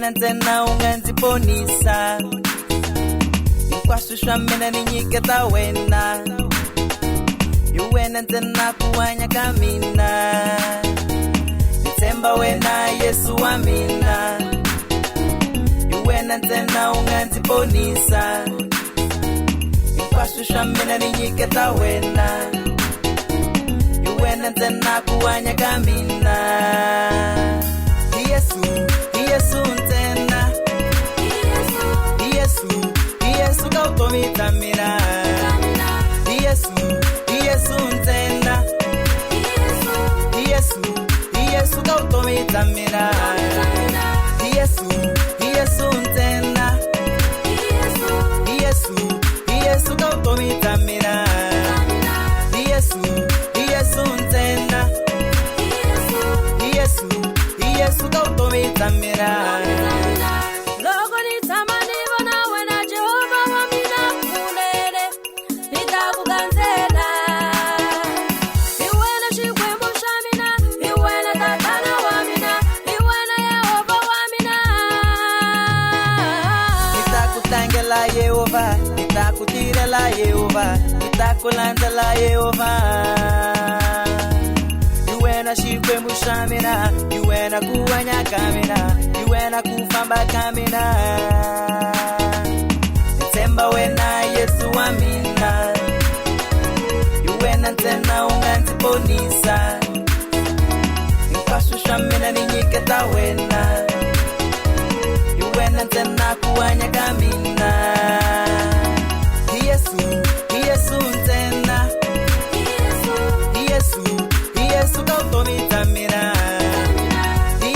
Iwena tena unganziponisa Ikwashusha mina ninyiketa wena Iwena tena kuwanya kamina Nitemba wena Yesu amina Iwena tena unganziponisa Ikwashusha mina ninyiketa wena Iwena tena kuwanya kamina Yesu tena Yesu kautomita mina Yesu tena Yesu kautomita mina Yesu tena Yesu kautomita mina Yesu tena Yesu kautomita mina Logo nitamani bona wena Jehova wa mina kunene nitakuganzela Iwena shikwembusha mina Iwena tatana wa mina Iwena Yehova wa mina Nitakutangela Yehova Nitakutirela Yehova Nitakulanzela Yehova Iwena shikwembusha mina Iwena kuwanya kamina Iwena kufamba kamina Nitemba wena Yesu amina Iwena tena unganziponisa Nikwashusha mina ninyiketa wena Iwena tena kuwanya kamina Yesu tena Yesu kautomita mina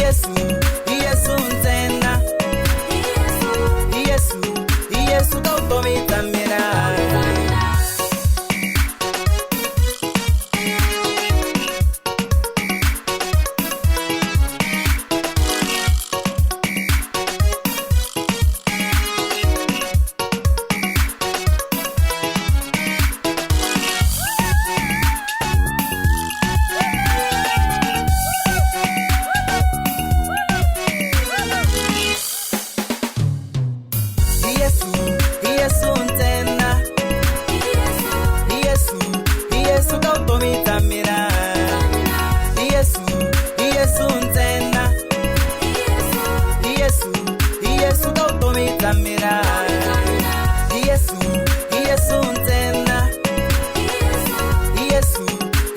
Yesu tena Yesu kautomita mina Yesu tena Yesu kautomita mina Yesu tena Yesu kautomita mina Yesu tena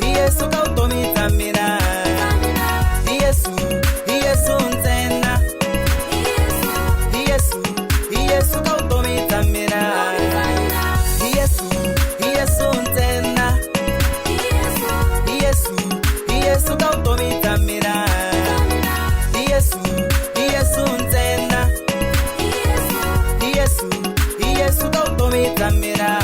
Yesu kautomita mina Yesu tena Yesu kautomita mina Yesu tena Yesu kautomita mina Yesu tena Yesu kautomita mina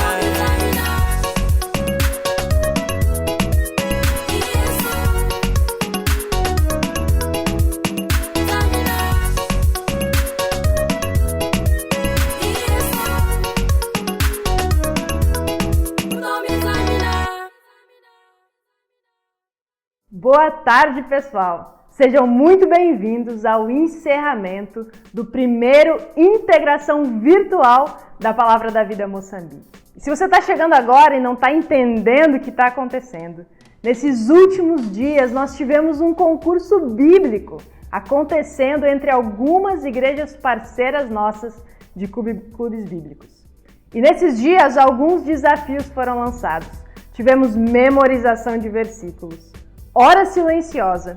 Boa tarde, pessoal! Sejam muito bem-vindos ao encerramento do primeiro Integração Virtual da Palavra da Vida Moçambique. Se você está chegando agora e não está entendendo o que está acontecendo, nesses últimos dias nós tivemos um concurso bíblico acontecendo entre algumas igrejas parceiras nossas de clubes bíblicos. E nesses dias alguns desafios foram lançados. Tivemos memorização de versículos, hora silenciosa,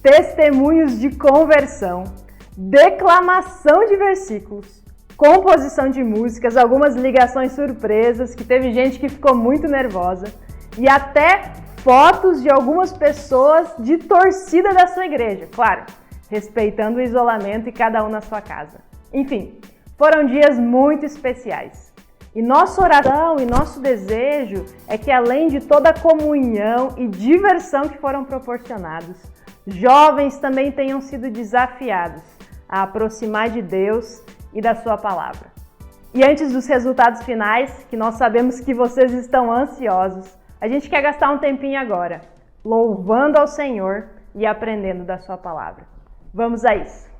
testemunhos de conversão, declamação de versículos, composição de músicas, algumas ligações surpresas, que teve gente que ficou muito nervosa, e até fotos de algumas pessoas de torcida da sua igreja, claro, respeitando o isolamento e cada um na sua casa. Enfim, foram dias muito especiais. E nossa oração e nosso desejo é que, além de toda a comunhão e diversão que foram proporcionados, jovens também tenham sido desafiados a aproximar de Deus e da sua palavra. E antes dos resultados finais, que nós sabemos que vocês estão ansiosos, a gente quer gastar um tempinho agora, louvando ao Senhor e aprendendo da sua palavra. Vamos a isso!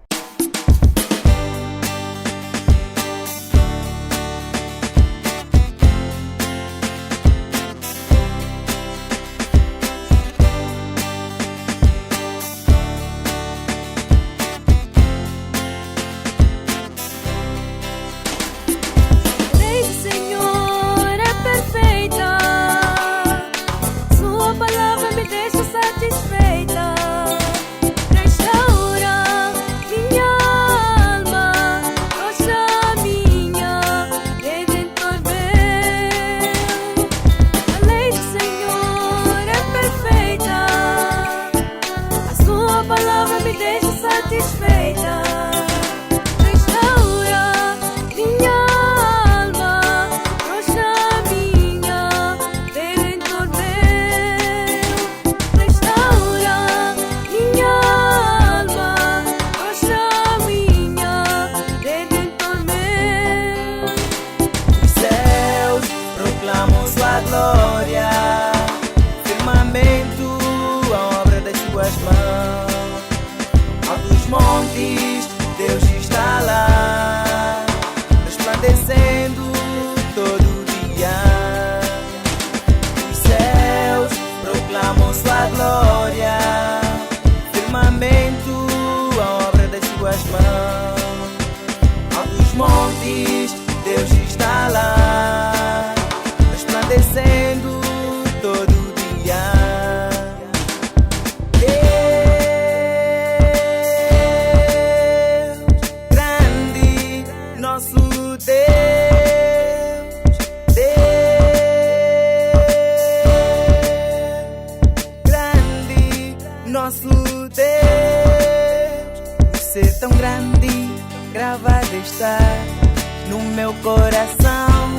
meu coração,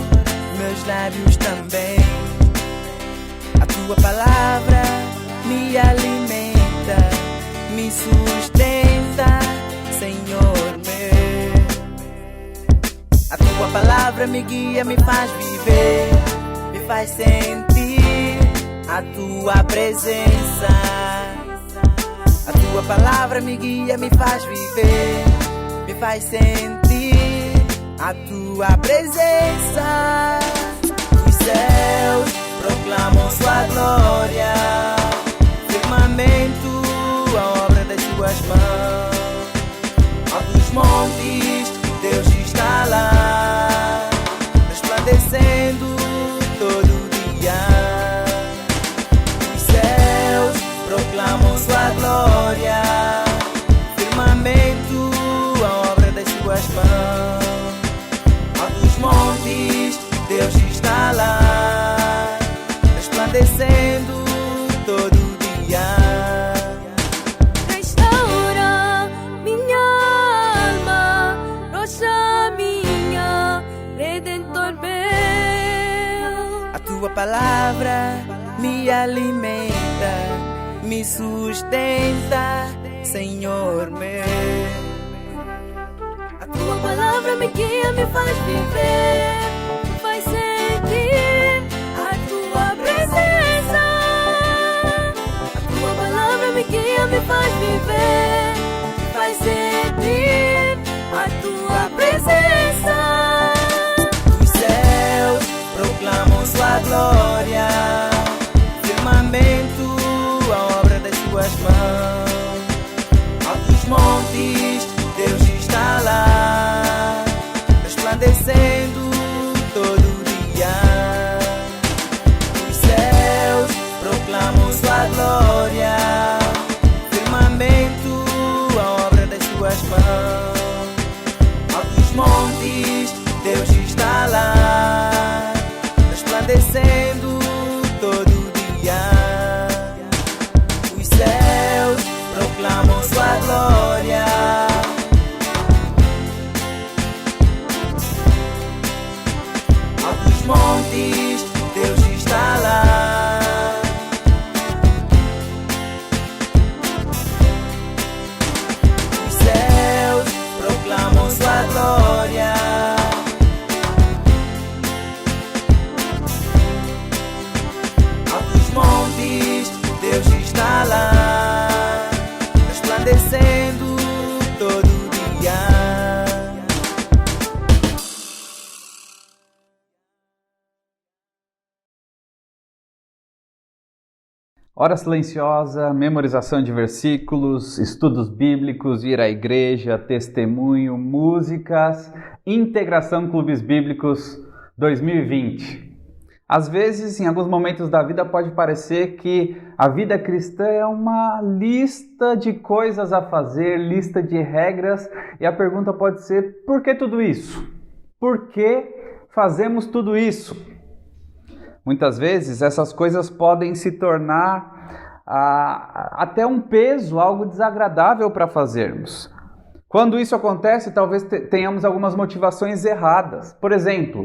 meus lábios também. A tua palavra me alimenta, me sustenta, Senhor meu. A tua palavra me guia, me faz viver, me faz sentir a tua presença. A tua palavra me guia, me faz viver, me faz sentir a tua presença. Os céus proclamam sua glória, firmamento a obra das tuas mãos. Altos montes, Deus está lá, resplandecendo todo dia. Os céus proclamam sua glória, firmamento a obra das tuas mãos. Altos montes, Deus está lá, resplandecendo todo dia. Restaura minha alma, rocha minha, Redentor meu. A tua palavra me alimenta, me sustenta, Senhor meu. A tua palavra me guia, me faz viver, me faz sentir a tua presença. A tua palavra me guia, me faz viver, me faz sentir a tua presença. Os céus proclamam sua glória, firmamento a obra das tuas mãos. Altos montes, Deus está lá, resplandecendo todo dia. Os céus proclamam sua glória, firmamento a obra das tuas mãos. Altos montes, Deus está lá, resplandecendo todo dia. Os céus proclamam sua glória, altos montes, Deus está lá. Os céus proclamam sua glória, altos montes, Deus está lá, resplandecendo todo dia. Hora silenciosa, memorização de versículos, estudos bíblicos, ir à igreja, testemunho, músicas, integração Clubes Bíblicos 2020. Às vezes, em alguns momentos da vida, pode parecer que a vida cristã é uma lista de coisas a fazer, lista de regras, e a pergunta pode ser: por que tudo isso? Por que fazemos tudo isso? Muitas vezes essas coisas podem se tornar até um peso, algo desagradável para fazermos. Quando isso acontece, talvez tenhamos algumas motivações erradas. Por exemplo,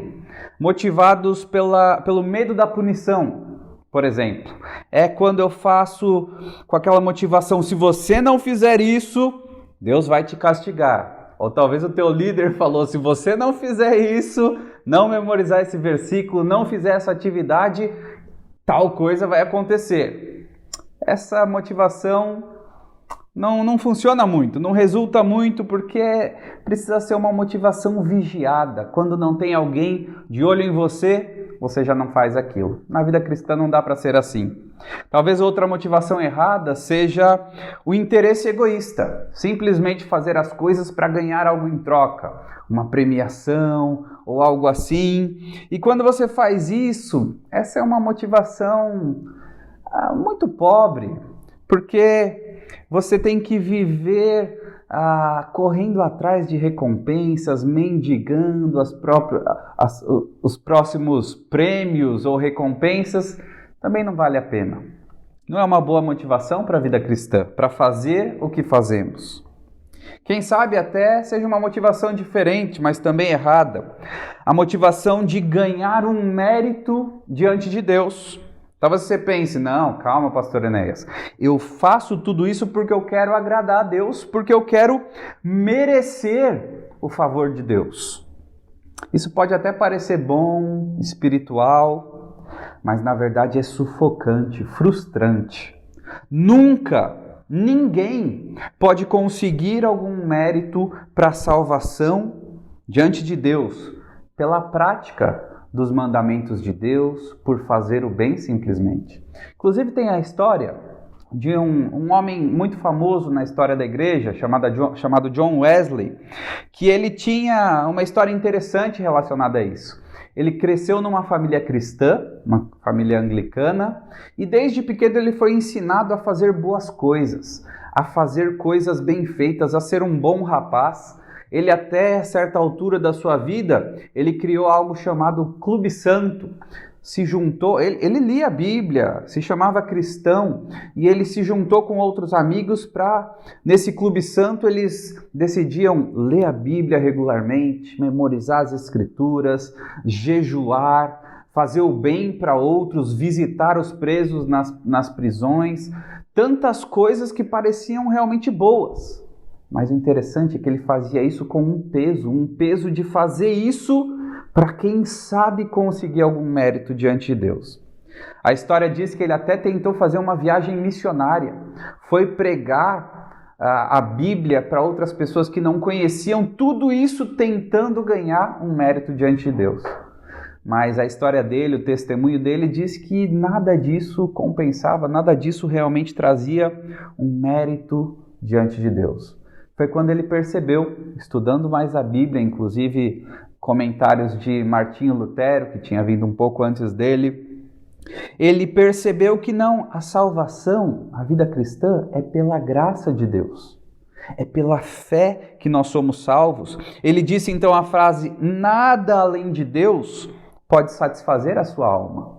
motivados pelo medo da punição. Por exemplo, é quando eu faço com aquela motivação: se você não fizer isso, Deus vai te castigar. Ou talvez o teu líder falou: se você não fizer isso, não memorizar esse versículo, não fizer essa atividade, tal coisa vai acontecer. Essa motivação não funciona muito, não resulta muito, porque precisa ser uma motivação vigiada. Quando não tem alguém de olho em você, você já não faz aquilo. Na vida cristã não dá para ser assim. Talvez outra motivação errada seja o interesse egoísta. Simplesmente fazer as coisas para ganhar algo em troca. Uma premiação ou algo assim. E quando você faz isso, essa é uma motivação muito pobre. Porque você tem que viver correndo atrás de recompensas, mendigando os próximos prêmios ou recompensas. Também não vale a pena. Não é uma boa motivação para a vida cristã, para fazer o que fazemos. Quem sabe até seja uma motivação diferente, mas também errada. A motivação de ganhar um mérito diante de Deus. Talvez você pense, não, calma, pastor Enéas, eu faço tudo isso porque eu quero agradar a Deus, porque eu quero merecer o favor de Deus. Isso pode até parecer bom, espiritual, mas na verdade é sufocante, frustrante. Nunca, ninguém pode conseguir algum mérito para a salvação diante de Deus pela prática dos mandamentos de Deus, por fazer o bem simplesmente. Inclusive tem a história de um homem muito famoso na história da igreja, chamado John Wesley, que ele tinha uma história interessante relacionada a isso. Ele cresceu numa família cristã, uma família anglicana, e desde pequeno ele foi ensinado a fazer boas coisas, a fazer coisas bem feitas, a ser um bom rapaz. Ele até certa altura da sua vida, ele criou algo chamado Clube Santo. Se juntou, ele lia a Bíblia, se chamava cristão, e ele se juntou com outros amigos para, nesse Clube Santo, eles decidiam ler a Bíblia regularmente, memorizar as Escrituras, jejuar, fazer o bem para outros, visitar os presos nas prisões, tantas coisas que pareciam realmente boas. Mas o interessante é que ele fazia isso com um peso de fazer isso para quem sabe conseguir algum mérito diante de Deus. A história diz que ele até tentou fazer uma viagem missionária, foi pregar a Bíblia para outras pessoas que não conheciam, tudo isso tentando ganhar um mérito diante de Deus. Mas a história dele, o testemunho dele diz que nada disso compensava, nada disso realmente trazia um mérito diante de Deus. Foi quando ele percebeu, estudando mais a Bíblia, inclusive comentários de Martinho Lutero, que tinha vindo um pouco antes dele, ele percebeu que não, a salvação, a vida cristã é pela graça de Deus. É pela fé que nós somos salvos. Ele disse então a frase, nada além de Deus pode satisfazer a sua alma.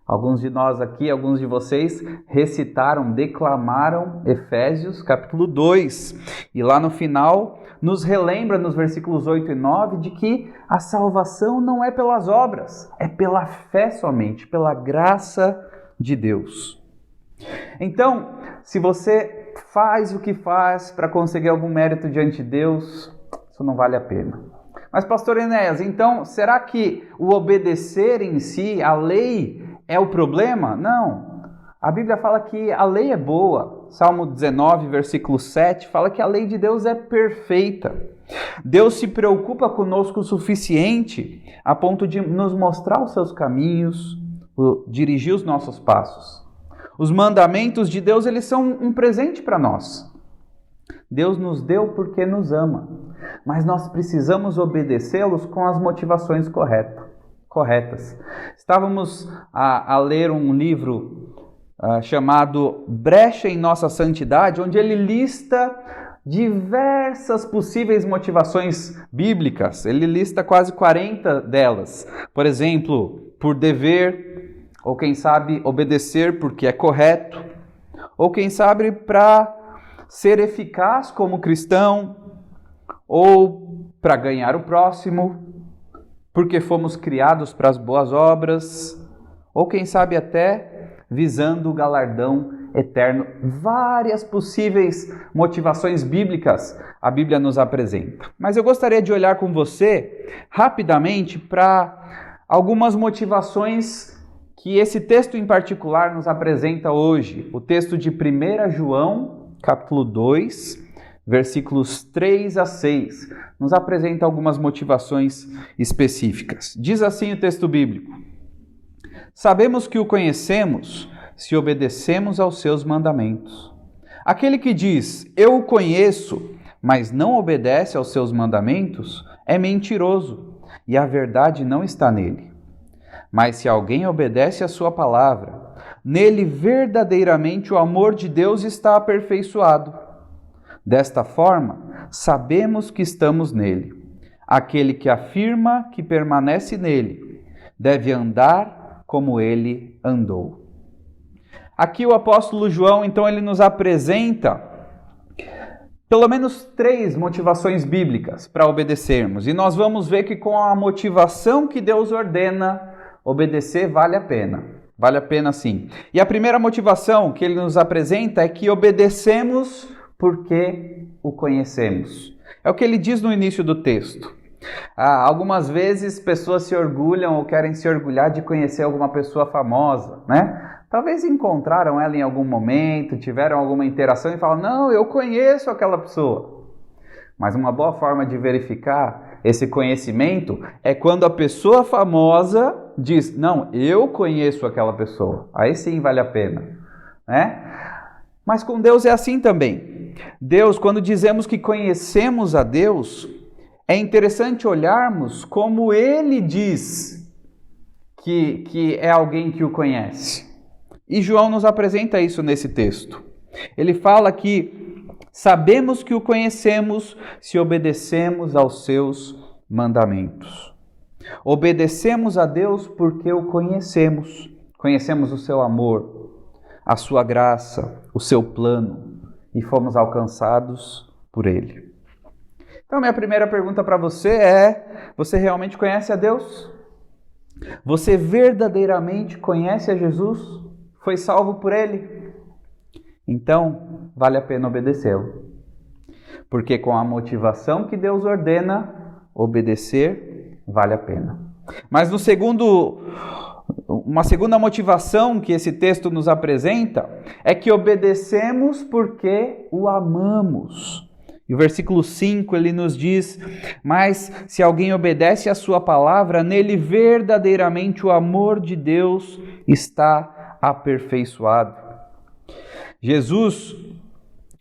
Alguns de nós aqui, alguns de vocês recitaram, declamaram Efésios capítulo 2. E lá no final nos relembra nos versículos 8 e 9 de que a salvação não é pelas obras, é pela fé somente, pela graça de Deus. Então, se você faz o que faz para conseguir algum mérito diante de Deus, isso não vale a pena. Mas pastor Enéas, então será que o obedecer em si, a lei, é o problema? Não. A Bíblia fala que a lei é boa. Salmo 19, versículo 7, fala que a lei de Deus é perfeita. Deus se preocupa conosco o suficiente a ponto de nos mostrar os seus caminhos, dirigir os nossos passos. Os mandamentos de Deus, eles são um presente para nós. Deus nos deu porque nos ama, mas nós precisamos obedecê-los com as motivações corretas. Estávamos a ler um livro chamado Brecha em Nossa Santidade, onde ele lista diversas possíveis motivações bíblicas. Ele lista quase 40 delas. Por exemplo, por dever, ou quem sabe obedecer porque é correto, ou quem sabe para ser eficaz como cristão, ou para ganhar o próximo, porque fomos criados para as boas obras, ou quem sabe até visando o galardão eterno. Várias possíveis motivações bíblicas a Bíblia nos apresenta. Mas eu gostaria de olhar com você rapidamente para algumas motivações que esse texto em particular nos apresenta hoje. O texto de 1 João, capítulo 2, versículos 3 a 6, nos apresenta algumas motivações específicas. Diz assim o texto bíblico: sabemos que o conhecemos se obedecemos aos seus mandamentos. Aquele que diz, eu o conheço, mas não obedece aos seus mandamentos, é mentiroso, e a verdade não está nele. Mas se alguém obedece à sua palavra, nele verdadeiramente o amor de Deus está aperfeiçoado. Desta forma, sabemos que estamos nele. Aquele que afirma que permanece nele, deve andar como ele andou. Aqui o apóstolo João, então, ele nos apresenta pelo menos 3 motivações bíblicas para obedecermos. E nós vamos ver que com a motivação que Deus ordena, obedecer vale a pena. Vale a pena sim. E a primeira motivação que ele nos apresenta é que obedecemos porque o conhecemos. É o que ele diz no início do texto. Algumas vezes pessoas se orgulham ou querem se orgulhar de conhecer alguma pessoa famosa, né? Talvez encontraram ela em algum momento, tiveram alguma interação e falam, não, eu conheço aquela pessoa. Mas uma boa forma de verificar esse conhecimento é quando a pessoa famosa diz, não, eu conheço aquela pessoa. Aí sim vale a pena, né? Mas com Deus é assim também. Deus, quando dizemos que conhecemos a Deus, é interessante olharmos como Ele diz que é alguém que o conhece. E João nos apresenta isso nesse texto. Ele fala que sabemos que o conhecemos se obedecemos aos seus mandamentos. Obedecemos a Deus porque o conhecemos. Conhecemos o seu amor, a sua graça, o seu plano e fomos alcançados por Ele. Então, minha primeira pergunta para você é: você realmente conhece a Deus? Você verdadeiramente conhece a Jesus? Foi salvo por Ele? Então, vale a pena obedecê-lo. Porque com a motivação que Deus ordena, obedecer vale a pena. Mas uma segunda motivação que esse texto nos apresenta é que obedecemos porque o amamos. E o versículo 5 ele nos diz, mas se alguém obedece a sua palavra, nele verdadeiramente o amor de Deus está aperfeiçoado. Jesus,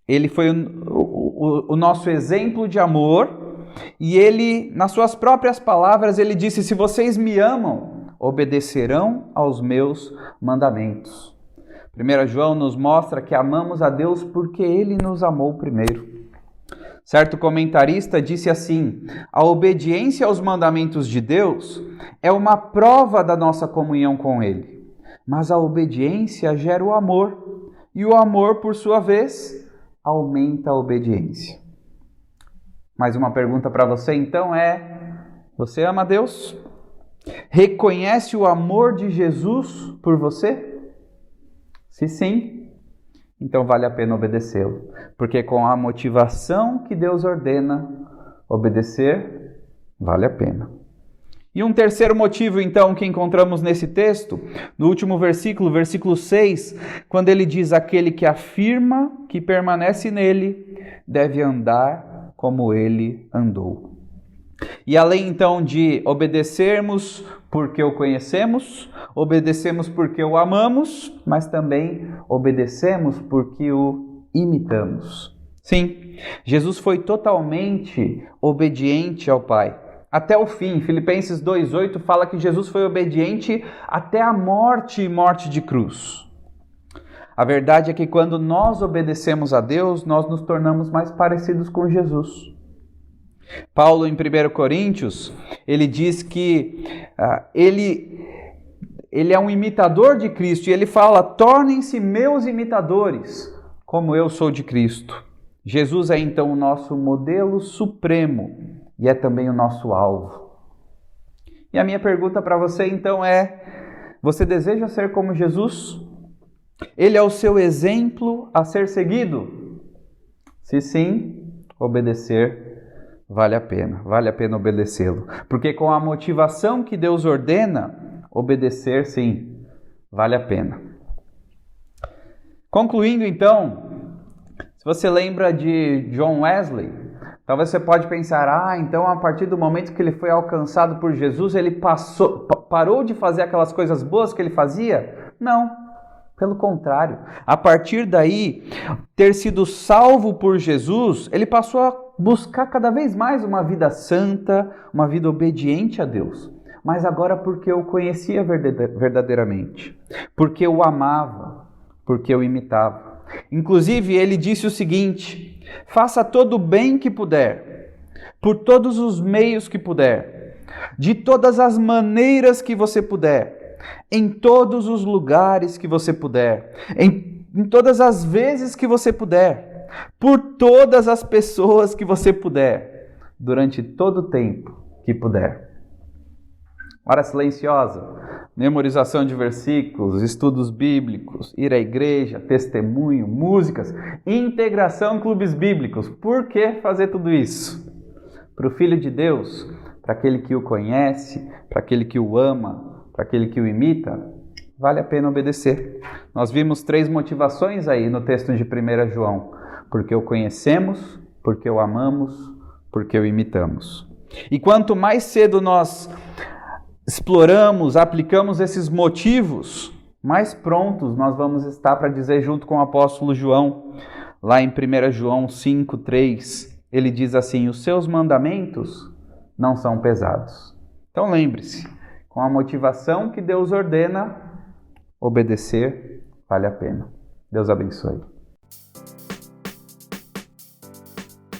ele foi o nosso exemplo de amor e ele, nas suas próprias palavras, ele disse, se vocês me amam, obedecerão aos meus mandamentos. 1 João nos mostra que amamos a Deus porque Ele nos amou primeiro. Certo comentarista disse assim, a obediência aos mandamentos de Deus é uma prova da nossa comunhão com Ele. Mas a obediência gera o amor, e o amor, por sua vez, aumenta a obediência. Mais uma pergunta para você, então, você ama Deus? Reconhece o amor de Jesus por você? Se sim, então vale a pena obedecê-lo. Porque com a motivação que Deus ordena, obedecer vale a pena. E um terceiro motivo, então, que encontramos nesse texto, no último versículo, versículo 6, quando ele diz, aquele que afirma que permanece nele, deve andar como ele andou. E além, então, de obedecermos porque o conhecemos, obedecemos porque o amamos, mas também obedecemos porque o imitamos. Sim, Jesus foi totalmente obediente ao Pai. Até o fim, Filipenses 2,8 fala que Jesus foi obediente até a morte e morte de cruz. A verdade é que quando nós obedecemos a Deus, nós nos tornamos mais parecidos com Jesus. Paulo, em 1 Coríntios, ele diz que ele é um imitador de Cristo e ele fala, tornem-se meus imitadores, como eu sou de Cristo. Jesus é então o nosso modelo supremo. E é também o nosso alvo. E a minha pergunta para você então você deseja ser como Jesus? Ele é o seu exemplo a ser seguido? Se sim, obedecer vale a pena obedecê-lo. Porque com a motivação que Deus ordena, obedecer sim, vale a pena. Concluindo então, se você lembra de John Wesley, talvez você pode pensar, então a partir do momento que ele foi alcançado por Jesus, ele parou de fazer aquelas coisas boas que ele fazia? Não, pelo contrário. A partir daí, ter sido salvo por Jesus, ele passou a buscar cada vez mais uma vida santa, uma vida obediente a Deus. Mas agora porque eu conhecia verdadeiramente, porque eu amava, porque eu imitava. Inclusive, ele disse o seguinte, faça todo o bem que puder, por todos os meios que puder, de todas as maneiras que você puder, em todos os lugares que você puder, em todas as vezes que você puder, por todas as pessoas que você puder, durante todo o tempo que puder. Hora silenciosa, memorização de versículos, estudos bíblicos, ir à igreja, testemunho, músicas, integração em clubes bíblicos. Por que fazer tudo isso? Para o Filho de Deus, para aquele que o conhece, para aquele que o ama, para aquele que o imita, vale a pena obedecer. Nós vimos 3 motivações aí no texto de 1 João. Porque o conhecemos, porque o amamos, porque o imitamos. E quanto mais cedo nós exploramos, aplicamos esses motivos, mais prontos nós vamos estar para dizer junto com o apóstolo João, lá em 1 João 5:3, ele diz assim: os seus mandamentos não são pesados. Então lembre-se, com a motivação que Deus ordena, obedecer vale a pena. Deus abençoe.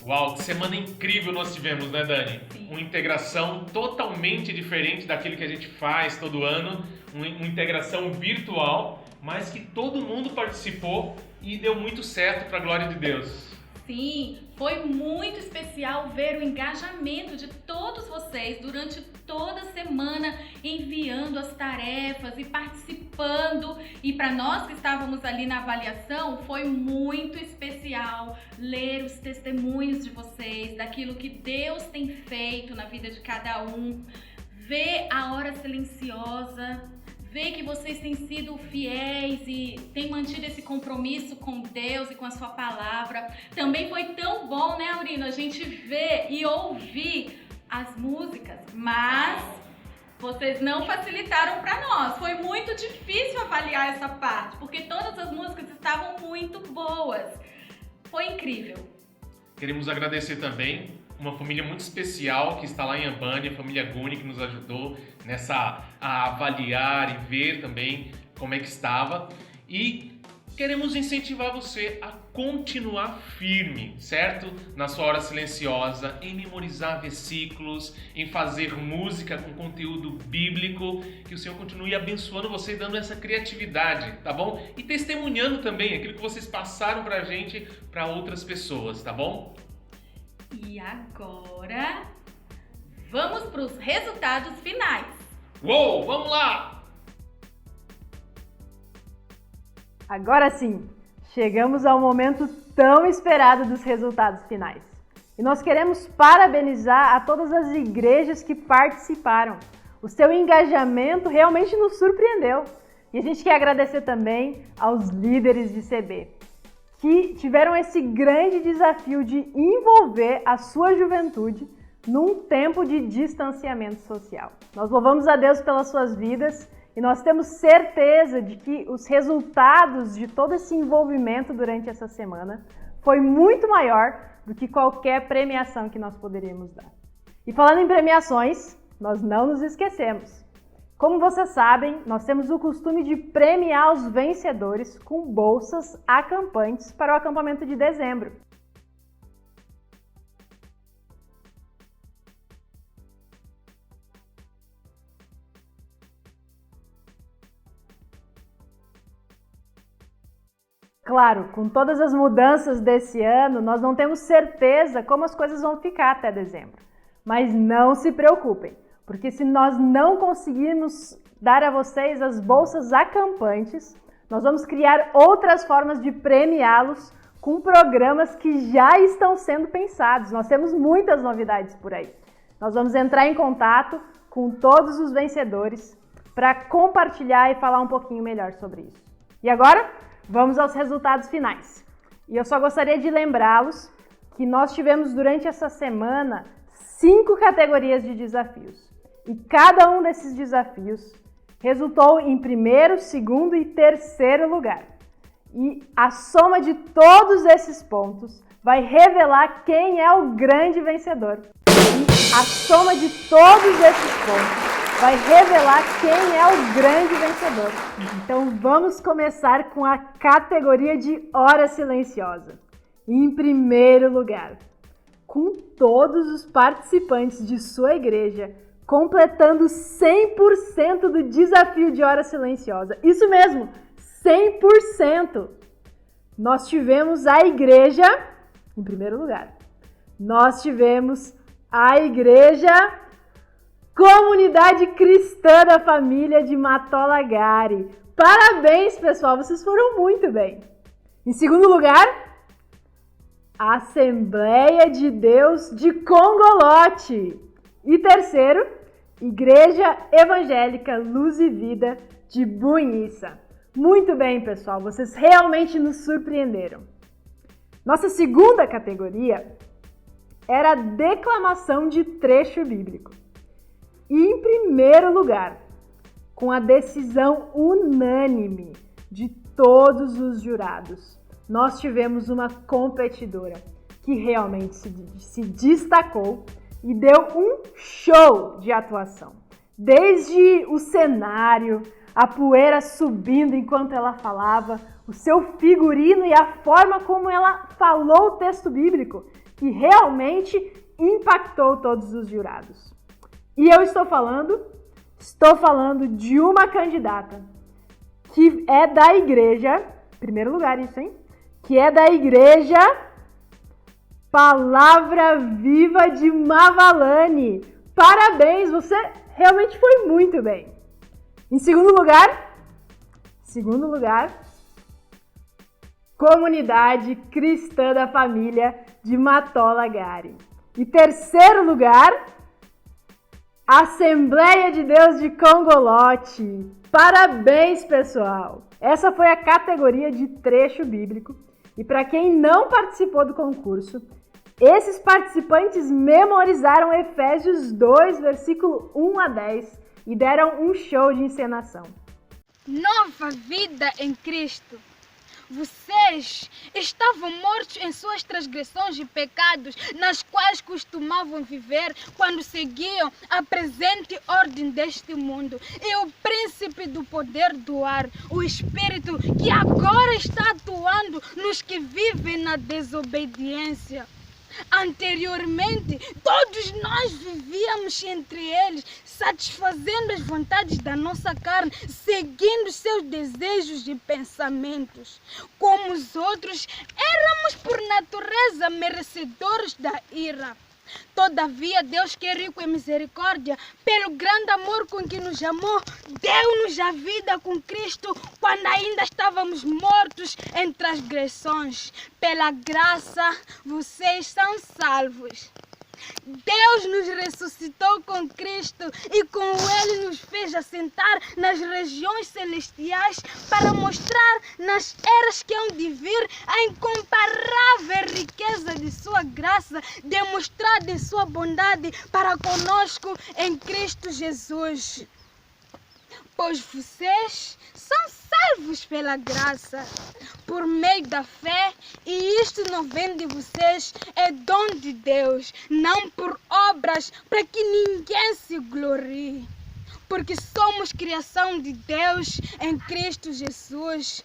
Uau, que semana incrível nós tivemos, né, Dani? Sim. Uma integração totalmente diferente daquilo que a gente faz todo ano, uma integração virtual, mas que todo mundo participou e deu muito certo para a glória de Deus. Sim, foi muito especial ver o engajamento de todos vocês durante toda a semana, enviando as tarefas e participando. E para nós que estávamos ali na avaliação, foi muito especial ler os testemunhos de vocês, daquilo que Deus tem feito na vida de cada um, ver a hora silenciosa, ver que vocês têm sido fiéis e têm mantido esse compromisso com Deus e com a sua palavra. Também foi tão bom, né, Aurino, a gente ver e ouvir as músicas, mas vocês não facilitaram para nós. Foi muito difícil avaliar essa parte, porque todas as músicas estavam muito boas. Foi incrível. Queremos agradecer também uma família muito especial que está lá em Ambânia, a família Guni, que nos ajudou a avaliar e ver também como é que estava. E queremos incentivar você a continuar firme, certo? Na sua hora silenciosa, em memorizar versículos, em fazer música com conteúdo bíblico, que o Senhor continue abençoando você e dando essa criatividade, tá bom? E testemunhando também aquilo que vocês passaram pra gente, para outras pessoas, tá bom? E agora, vamos para os resultados finais. Uou, vamos lá! Agora sim, chegamos ao momento tão esperado dos resultados finais. E nós queremos parabenizar a todas as igrejas que participaram. O seu engajamento realmente nos surpreendeu. E a gente quer agradecer também aos líderes de CB, que tiveram esse grande desafio de envolver a sua juventude num tempo de distanciamento social. Nós louvamos a Deus pelas suas vidas e nós temos certeza de que os resultados de todo esse envolvimento durante essa semana foi muito maior do que qualquer premiação que nós poderíamos dar. E falando em premiações, nós não nos esquecemos. Como vocês sabem, nós temos o costume de premiar os vencedores com bolsas acampantes para o acampamento de dezembro. Claro, com todas as mudanças desse ano, nós não temos certeza como as coisas vão ficar até dezembro. Mas não se preocupem, porque se nós não conseguirmos dar a vocês as bolsas acampantes, nós vamos criar outras formas de premiá-los com programas que já estão sendo pensados. Nós temos muitas novidades por aí. Nós vamos entrar em contato com todos os vencedores para compartilhar e falar um pouquinho melhor sobre isso. E agora, vamos aos resultados finais. E eu só gostaria de lembrá-los que nós tivemos durante essa semana 5 categorias de desafios. E cada um desses desafios resultou em primeiro, segundo e terceiro lugar. E a soma de todos esses pontos vai revelar quem é o grande vencedor. E a soma de todos esses pontos vai revelar quem é o grande vencedor. Então vamos começar com a categoria de hora silenciosa. Em primeiro lugar, com todos os participantes de sua igreja completando 100% do desafio de hora silenciosa. Isso mesmo, 100%! nós tivemos a igreja, em primeiro lugar, nós tivemos a igreja Comunidade Cristã da Família de Matola Gari. Parabéns, pessoal, vocês foram muito bem. Em segundo lugar, a Assembleia de Deus de Congolote. E terceiro, Igreja Evangélica Luz e Vida de Buiniça. Muito bem, pessoal, vocês realmente nos surpreenderam. Nossa segunda categoria era a declamação de trecho bíblico. E em primeiro lugar, com a decisão unânime de todos os jurados, nós tivemos uma competidora que realmente se destacou e deu um show de atuação. Desde o cenário, a poeira subindo enquanto ela falava, o seu figurino e a forma como ela falou o texto bíblico, que realmente impactou todos os jurados. E eu estou falando de uma candidata que é da igreja, em primeiro lugar isso, hein? Que é da igreja Palavra Viva de Mavalane. Parabéns, você realmente foi muito bem. Em segundo lugar, Comunidade Cristã da Família de Matola Gari. E terceiro lugar, Assembleia de Deus de Congolote. Parabéns, pessoal! Essa foi a categoria de trecho bíblico. E para quem não participou do concurso, esses participantes memorizaram Efésios 2, versículo 1 a 10 e deram um show de encenação. Nova vida em Cristo. Vocês estavam mortos em suas transgressões e pecados, nas quais costumavam viver quando seguiam a presente ordem deste mundo e o príncipe do poder do ar, o Espírito que agora está atuando nos que vivem na desobediência. Anteriormente, todos nós vivíamos entre eles, satisfazendo as vontades da nossa carne, seguindo seus desejos e pensamentos. Como os outros, éramos por natureza merecedores da ira. Todavia, Deus, que é rico em misericórdia, pelo grande amor com que nos amou, deu-nos a vida com Cristo quando ainda estávamos mortos em transgressões. Pela graça, vocês são salvos. Deus nos ressuscitou com Cristo e com Ele nos fez assentar nas regiões celestiais para mostrar nas eras que hão de vir a incomparável riqueza de sua graça, demonstrada em sua bondade para conosco em Cristo Jesus. Pois vocês são salvos pela graça, por meio da fé, e isto não vem de vocês, é dom de Deus, não por obras, para que ninguém se glorie. Porque somos criação de Deus em Cristo Jesus,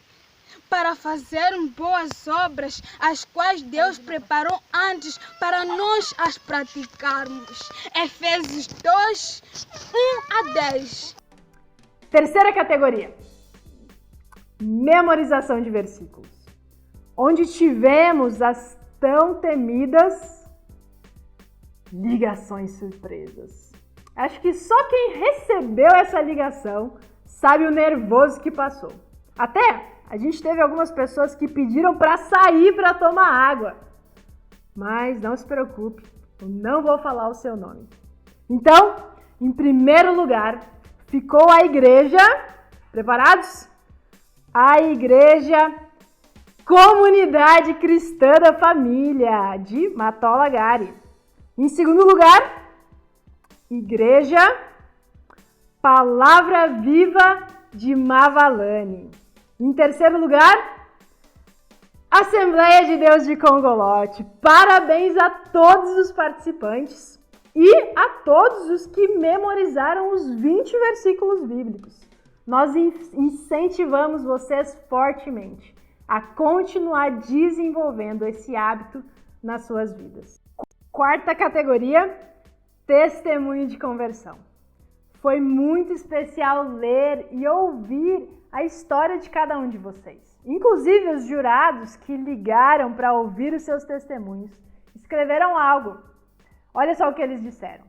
para fazer boas obras, as quais Deus preparou antes para nós as praticarmos. Efésios 2, 1 a 10. Terceira categoria, memorização de versículos, onde tivemos as tão temidas ligações surpresas. Acho que só quem recebeu essa ligação sabe o nervoso que passou. Até a gente teve algumas pessoas que pediram para sair para tomar água. Mas não se preocupe, eu não vou falar o seu nome. Então, em primeiro lugar, ficou a igreja, preparados? A igreja Comunidade Cristã da Família de Matola Gari. Em segundo lugar, Igreja Palavra Viva de Mavalane. Em terceiro lugar, Assembleia de Deus de Congolote. Parabéns a todos os participantes e a todos os que memorizaram os 20 versículos bíblicos. Nós incentivamos vocês fortemente a continuar desenvolvendo esse hábito nas suas vidas. Quarta categoria, testemunho de conversão. Foi muito especial ler e ouvir a história de cada um de vocês. Inclusive, os jurados que ligaram para ouvir os seus testemunhos escreveram algo. Olha só o que eles disseram.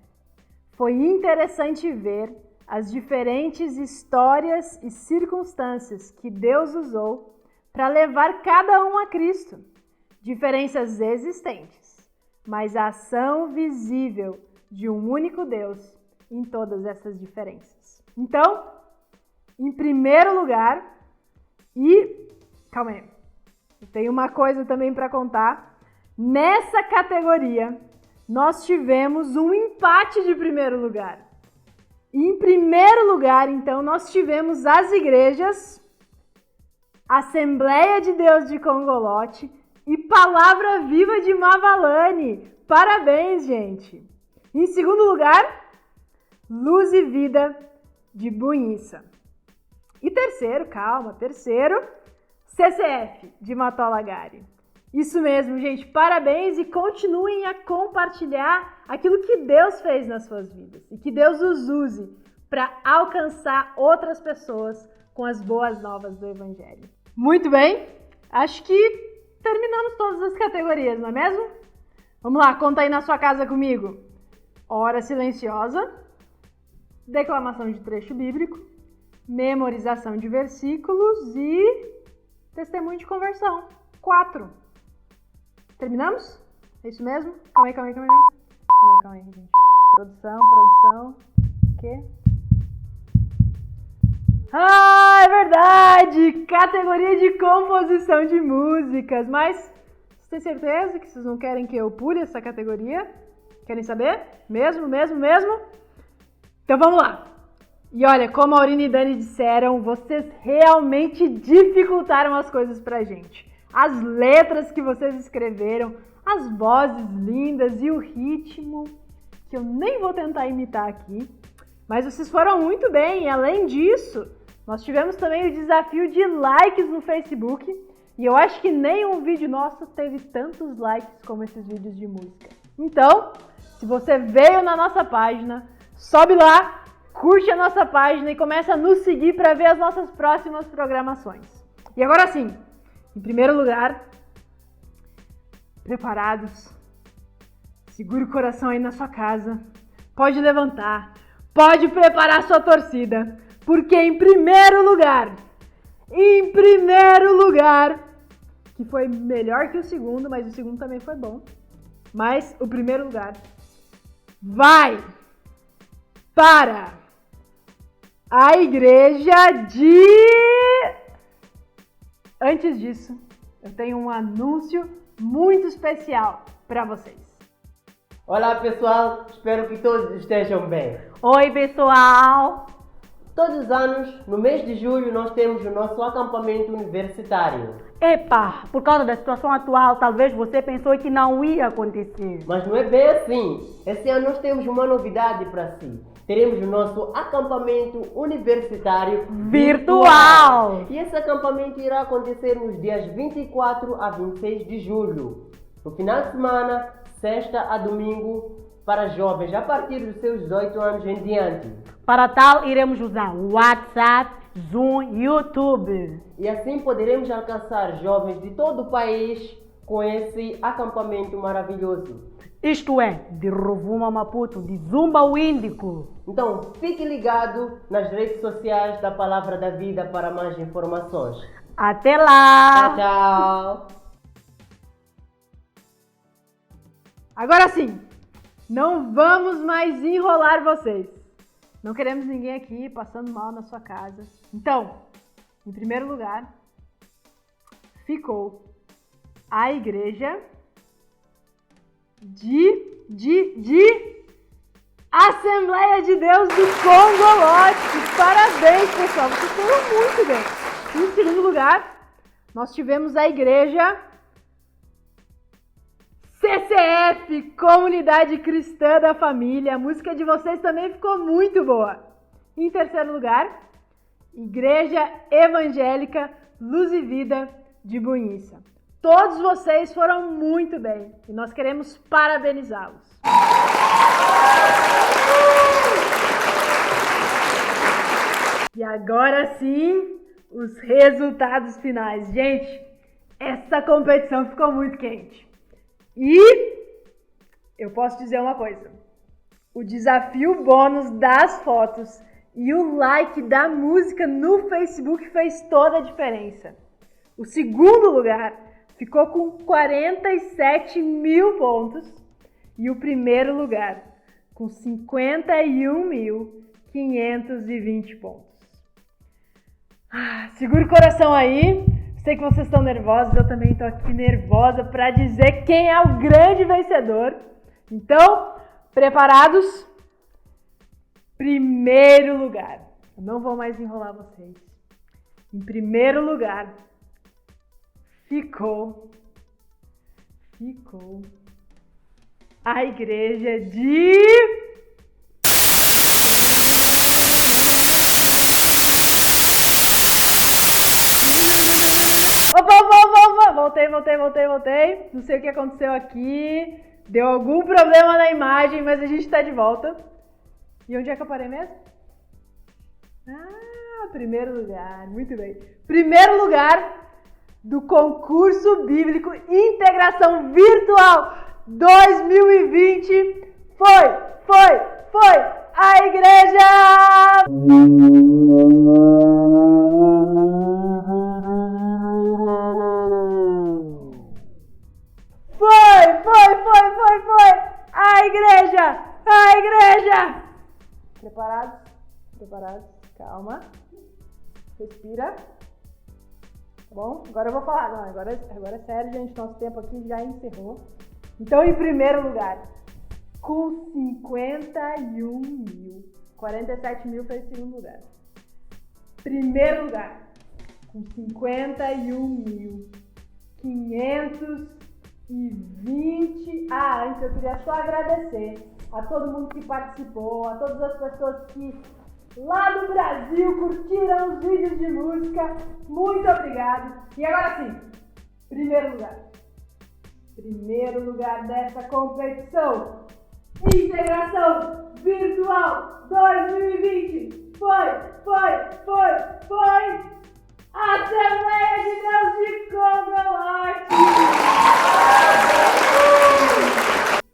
Foi interessante ver as diferentes histórias e circunstâncias que Deus usou para levar cada um a Cristo. Diferenças existentes, mas a ação visível de um único Deus em todas essas diferenças. Então, em primeiro lugar, calma aí, eu tenho uma coisa também para contar. Nessa categoria, nós tivemos um empate de primeiro lugar. Em primeiro lugar, então, nós tivemos as igrejas Assembleia de Deus de Congolote e Palavra Viva de Mavalane. Parabéns, gente! Em segundo lugar, Luz e Vida de Buinça. E terceiro, CCF de Matolagari. Isso mesmo, gente. Parabéns e continuem a compartilhar aquilo que Deus fez nas suas vidas e que Deus os use para alcançar outras pessoas com as boas novas do Evangelho. Muito bem, acho que terminamos todas as categorias, não é mesmo? Vamos lá, conta aí na sua casa comigo. Hora silenciosa, declamação de trecho bíblico, memorização de versículos e testemunho de conversão. 4. Terminamos? É isso mesmo? Calma aí, gente. Produção. O quê? Ah, é verdade! Categoria de composição de músicas. Mas, vocês têm certeza que vocês não querem que eu pule essa categoria? Querem saber? Mesmo? Então vamos lá. E olha, como a Aurine e Dani disseram, vocês realmente dificultaram as coisas pra gente. As letras que vocês escreveram, as vozes lindas e o ritmo, que eu nem vou tentar imitar aqui. Mas vocês foram muito bem. E além disso, nós tivemos também o desafio de likes no Facebook. E eu acho que nenhum vídeo nosso teve tantos likes como esses vídeos de música. Então, se você veio na nossa página, sobe lá, curte a nossa página e começa a nos seguir para ver as nossas próximas programações. E agora sim, em primeiro lugar, preparados? Segure o coração aí na sua casa. Pode levantar. Pode preparar sua torcida. Porque em primeiro lugar, que foi melhor que o segundo, mas o segundo também foi bom. Mas o primeiro lugar vai para a igreja de... Antes disso, eu tenho um anúncio muito especial para vocês. Olá pessoal, espero que todos estejam bem. Oi pessoal! Todos os anos, no mês de julho, nós temos o nosso acampamento universitário. Epa, por causa da situação atual, talvez você pensou que não ia acontecer. Mas não é bem assim. Esse ano nós temos uma novidade para si. Teremos o nosso acampamento universitário virtual. E esse acampamento irá acontecer nos dias 24 a 26 de julho. No final de semana, sexta a domingo, para jovens a partir dos seus 18 anos em diante. Para tal, iremos usar WhatsApp, Zoom, YouTube. E assim poderemos alcançar jovens de todo o país com esse acampamento maravilhoso. Isto é, de Rovuma Maputo, de Zumba ao Índico. Então, fique ligado nas redes sociais da Palavra da Vida para mais informações. Até lá! Tchau! Agora sim, não vamos mais enrolar vocês. Não queremos ninguém aqui passando mal na sua casa. Então, em primeiro lugar, ficou a igreja de Assembleia de Deus do Congolote. Parabéns, pessoal, vocês foram muito bem. Em segundo lugar, nós tivemos a igreja CCF, Comunidade Cristã da Família. A música de vocês também ficou muito boa. Em terceiro lugar, Igreja Evangélica Luz e Vida de Buinça. Todos vocês foram muito bem e nós queremos parabenizá-los. E agora sim, os resultados finais. Gente, essa competição ficou muito quente. E eu posso dizer uma coisa. O desafio bônus das fotos e o like da música no Facebook fez toda a diferença. O segundo lugar ficou com 47 mil pontos e o primeiro lugar com 51.520 pontos. Segura o coração aí. Sei que vocês estão nervosos, eu também estou aqui nervosa para dizer quem é o grande vencedor. Então, preparados? Primeiro lugar. Eu não vou mais enrolar vocês. Em primeiro lugar, ficou a igreja de... Opa, voltei. Não sei o que aconteceu aqui. Deu algum problema na imagem, mas a gente tá de volta. E onde é que eu parei mesmo? Primeiro lugar, muito bem. Primeiro lugar do concurso bíblico Integração Virtual 2020 foi a igreja! Foi a igreja! Preparados? Calma. Respira. Tá bom? Agora eu vou falar. Não, agora é sério, gente. Nosso tempo aqui já encerrou. Então, em primeiro lugar, com 51 mil. 47 mil foi em segundo lugar. Primeiro lugar, com 51.520. Antes eu queria só agradecer a todo mundo que participou, a todas as pessoas que lá do Brasil curtiram os vídeos de música. Muito obrigado. E agora sim, primeiro lugar dessa competição Integração Virtual 2020 foi Assembleia de Deus de Condolarte.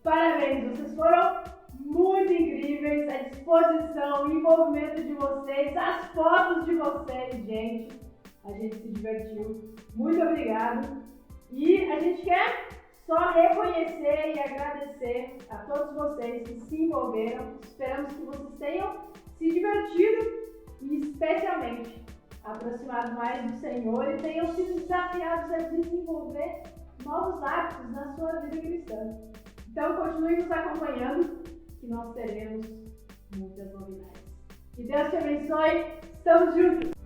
Parabéns, vocês foram muito incríveis. A disposição, o envolvimento de vocês, as fotos de vocês, gente. A gente se divertiu. Muito obrigado. E a gente quer só reconhecer e agradecer a todos vocês que se envolveram. Esperamos que vocês tenham se divertido e especialmente aproximado mais do Senhor e tenham sido desafiados a desenvolver novos hábitos na sua vida cristã. Então continue nos acompanhando que nós teremos muitas novidades. Que Deus te abençoe. Estamos juntos!